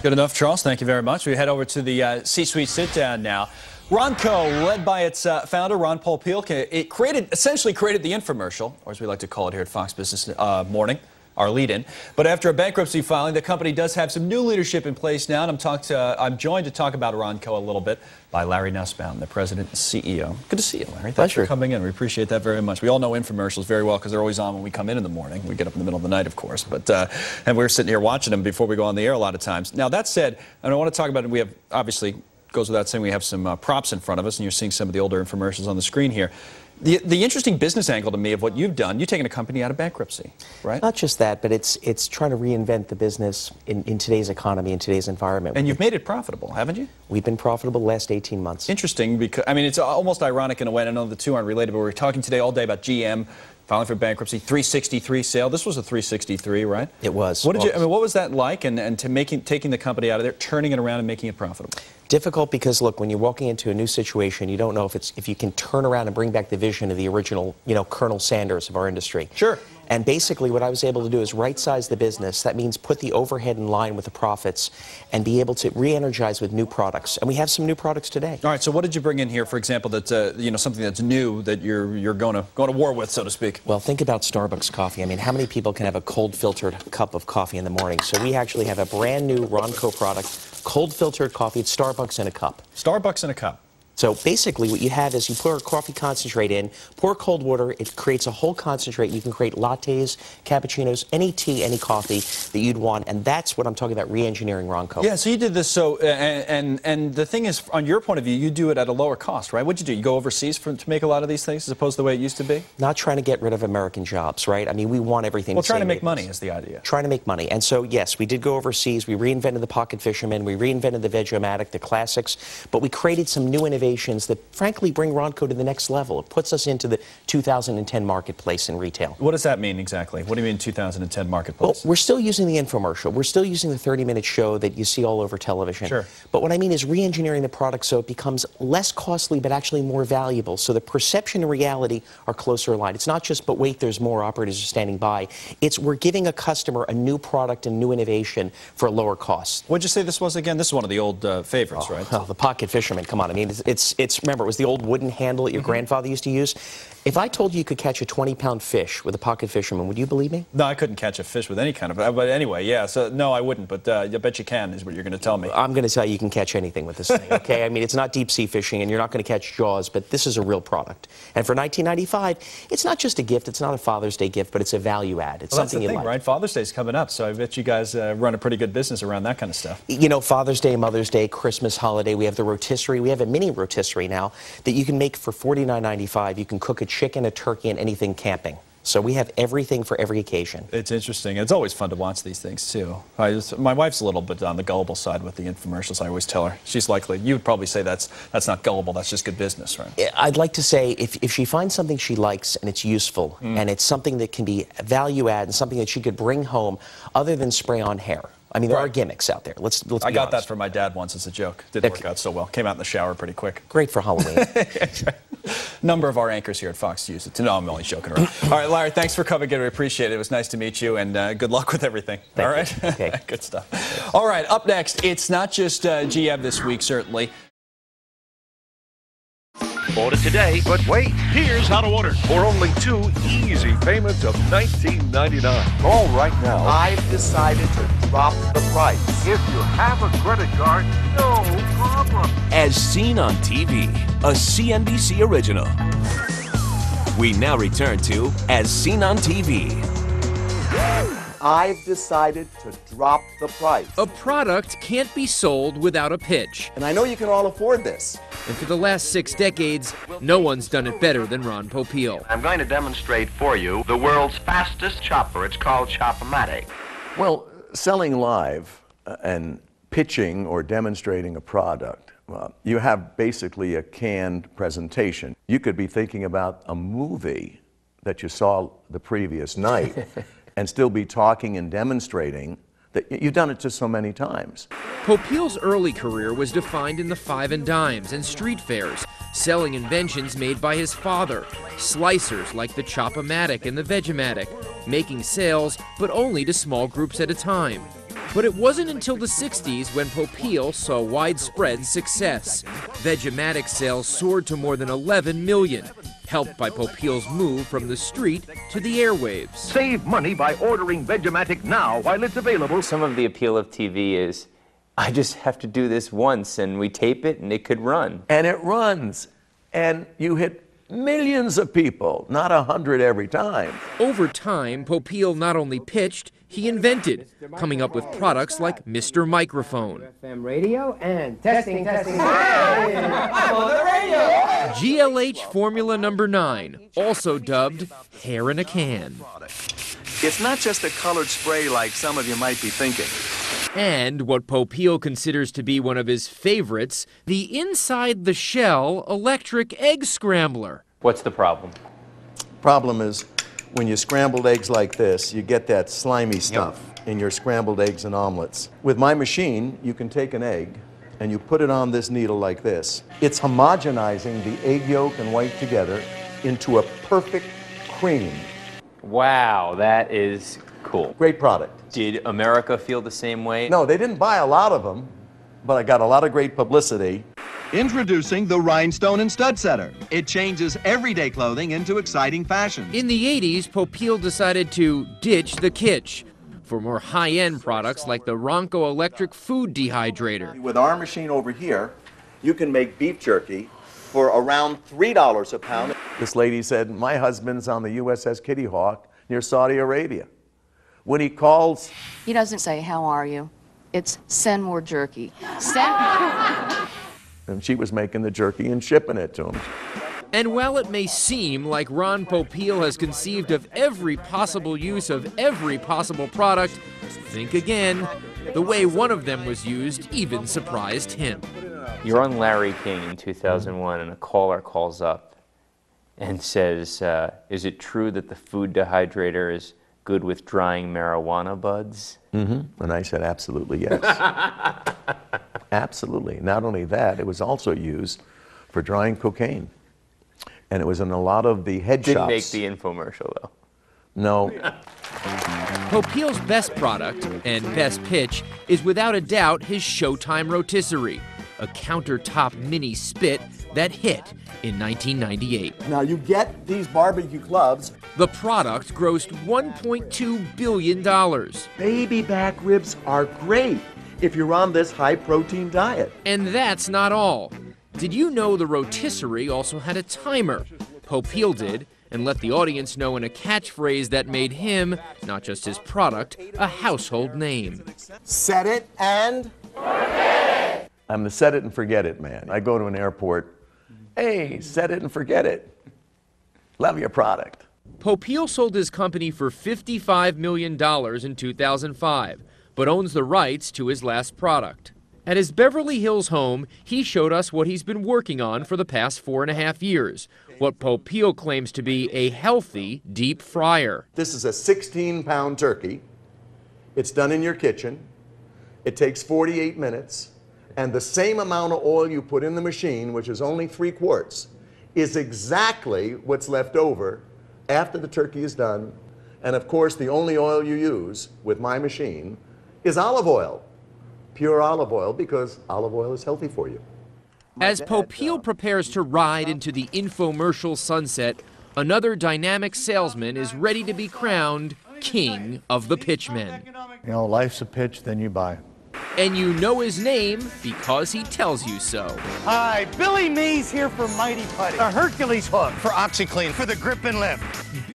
Good enough, Charles. Thank you very much. We head over to the C-suite sit-down now. Ronco, led by its founder, Ron Popeil, essentially created the infomercial, or as we like to call it here at Fox Business Morning, our lead-in. But after a bankruptcy filing, the company does have some new leadership in place now, and I'm joined to talk about Ronco a little bit by Larry Nussbaum, the president and CEO. Good to see you, Larry. Thanks for coming in. We appreciate that very much. We all know infomercials very well because they're always on when we come in the morning. We get up in the middle of the night, of course, but and we're sitting here watching them before we go on the air a lot of times. Now, that said, and I want to talk about it, we have, obviously, goes without saying, we have some props in front of us, and you're seeing some of the older infomercials on the screen here. The interesting business angle to me of what you've done, you've taken a company out of bankruptcy, right? Not just that, but it's trying to reinvent the business in today's economy, in today's environment. And you've made it profitable, haven't you? We've been profitable the last 18 months. Interesting, because, I mean, it's almost ironic in a way, and I know the two aren't related, but we're talking today all day about GM filing for bankruptcy, 363 sale. This was a 363, right? It was. What was that like, and taking the company out of there, turning it around and making it profitable? Difficult because, look, when you're walking into a new situation, you don't know if you can turn around and bring back the vision of the original, Colonel Sanders of our industry. Sure. And basically what I was able to do is right-size the business. That means put the overhead in line with the profits and be able to re-energize with new products. And we have some new products today. All right, so what did you bring in here, for example, that's something that's new that you're going to war with, so to speak? Well, think about Starbucks coffee. I mean, how many people can have a cold filtered cup of coffee in the morning? So we actually have a brand new Ronco product, cold filtered coffee. It's Starbucks in a cup. Starbucks in a cup. So basically what you have is you pour a coffee concentrate in, pour cold water, it creates a whole concentrate. You can create lattes, cappuccinos, any tea, any coffee that you'd want, and that's what I'm talking about, re-engineering Ronco. Yeah, so you did this, and the thing is, on your point of view, you do it at a lower cost, right? What'd you do? You go overseas to make a lot of these things as opposed to the way it used to be? Not trying to get rid of American jobs, right? I mean, we want everything. Well, trying to make money is the idea. Trying to make money. And so, yes, we did go overseas. We reinvented the Pocket Fisherman. We reinvented the Veg-O-Matic, the classics, but we created some new innovations that frankly bring Ronco to the next level. It puts us into the 2010 marketplace in retail. What does that mean exactly? What do you mean 2010 marketplace? Well, we're still using the infomercial. We're still using the 30-minute show that you see all over television. Sure. But what I mean is re-engineering the product so it becomes less costly but actually more valuable. So the perception and reality are closer aligned. It's not just, but wait, there's more, operators are standing by. It's we're giving a customer a new product and new innovation for a lower cost. What'd you say this was again? This is one of the old favorites, right? Oh, the Pocket Fisherman, come on. I mean, remember, it was the old wooden handle that your grandfather used to use. If I told you could catch a 20-pound fish with a Pocket Fisherman, would you believe me? No, I couldn't catch a fish with any kind of, but anyway, yeah, so no, I wouldn't, but I bet you can, is what you're going to tell me. I'm going to tell you can catch anything with this thing, okay? I mean, it's not deep-sea fishing, and you're not going to catch Jaws, but this is a real product. And for $19.95, it's not just a gift, it's not a Father's Day gift, but it's a value add. It's something you like. Right? Father's Day's coming up, so I bet you guys run a pretty good business around that kind of stuff. You know, Father's Day, Mother's Day, Christmas holiday, we have the rotisserie. We have a mini rotisserie now that you can make for $49.95. You can cook a chicken, a turkey, and anything camping. So we have everything for every occasion. It's interesting. It's always fun to watch these things, too. My wife's a little bit on the gullible side with the infomercials, I always tell her. She's likely, you would probably say that's not gullible, that's just good business, right? I'd like to say if she finds something she likes and it's useful, and it's something that can be value add and something that she could bring home other than spray on hair. I mean, there are gimmicks out there. Let's be honest. I got that from my dad once as a joke. Didn't work out so well. Came out in the shower pretty quick. Great for Halloween. Number of our anchors here at Fox use it. No, I'm only joking around. All right, Larry, thanks for coming in. We appreciate it. It was nice to meet you, and good luck with everything. Thank All right? You. Okay. Good stuff. All right, up next, it's not just GM this week, certainly. Order today, but wait, here's how to order. For only 2 easy payments of $19.99. Call right now. I've decided to drop the price. If you have a credit card, no problem. As Seen on TV, a CNBC original. We now return to As Seen on TV. I've decided to drop the price. A product can't be sold without a pitch. And I know you can all afford this. And for the last 6 decades, no one's done it better than Ron Popeil. I'm going to demonstrate for you the world's fastest chopper. It's called Chop-O-Matic. Well, selling live and pitching or demonstrating a product, you have basically a canned presentation. You could be thinking about a movie that you saw the previous night and still be talking and demonstrating that you've done it just so many times. Popeil's early career was defined in the five and dimes and street fairs, selling inventions made by his father, slicers like the Chop-O-Matic and the Veg-O-Matic, making sales, but only to small groups at a time. But it wasn't until the 60s when Popeil saw widespread success. Vegematic sales soared to more than 11 million, helped by Popeil's move from the street to the airwaves. Save money by ordering Vegematic now while it's available. Some of the appeal of TV is, I just have to do this once and we tape it and it could run. And it runs. And you hit millions of people, not 100 every time. Over time, Popeil not only pitched, he invented, coming up with products like Mr. Microphone. FM radio and testing. GLH Formula Number 9, also dubbed Hair in a Can. It's not just a colored spray like some of you might be thinking. And what Popeil considers to be one of his favorites, the inside-the-shell electric egg scrambler. What's the problem? Problem is, when you scrambled eggs like this, you get that slimy stuff in your scrambled eggs and omelets. With my machine, you can take an egg and you put it on this needle like this. It's homogenizing the egg yolk and white together into a perfect cream. Wow, that is cool. Great product. Did America feel the same way? No, they didn't buy a lot of them, but I got a lot of great publicity. Introducing the Rhinestone and Stud Setter. It changes everyday clothing into exciting fashions. In the 80s, Popeil decided to ditch the kitsch for more high-end products like the Ronco electric food dehydrator. With our machine over here, you can make beef jerky for around $3 a pound. This lady said, my husband's on the USS Kitty Hawk near Saudi Arabia. When he calls... He doesn't say, how are you? It's send more jerky. Send... And she was making the jerky and shipping it to him. And while it may seem like Ron Popeil has conceived of every possible use of every possible product, think again. The way one of them was used even surprised him. You're on Larry King in 2001 and a caller calls up and says, is it true that the food dehydrator is good with drying marijuana buds? Mm-hmm. And I said, absolutely, yes. Absolutely. Not only that, it was also used for drying cocaine. And it was in a lot of the head Didn't shops. make the infomercial, though. No. Popeil's best product and best pitch is without a doubt his Showtime rotisserie, a countertop mini spit that hit in 1998. Now you get these barbecue clubs. The product grossed $1.2 billion. Baby back ribs are great if you're on this high-protein diet. And that's not all. Did you know the rotisserie also had a timer? Popeil did, and let the audience know in a catchphrase that made him, not just his product, a household name. Set it and... I'm the set it and forget it man. I go to an airport, hey, set it and forget it. Love your product. Popeil sold his company for $55 million in 2005, but owns the rights to his last product. At his Beverly Hills home, he showed us what he's been working on for the past 4.5 years, what Popeil claims to be a healthy deep fryer. This is a 16-pound turkey. It's done in your kitchen. It takes 48 minutes. And the same amount of oil you put in the machine, which is only 3 quarts, is exactly what's left over after the turkey is done. And of course, the only oil you use with my machine is olive oil. Pure olive oil, because olive oil is healthy for you. As Popeil prepares to ride into the infomercial sunset, another dynamic salesman is ready to be crowned king of the pitchmen. You know, life's a pitch, then you buy. And you know his name because he tells you so. Hi, Billy Mays here for Mighty Putty. A Hercules hook for OxyClean for the grip and lift.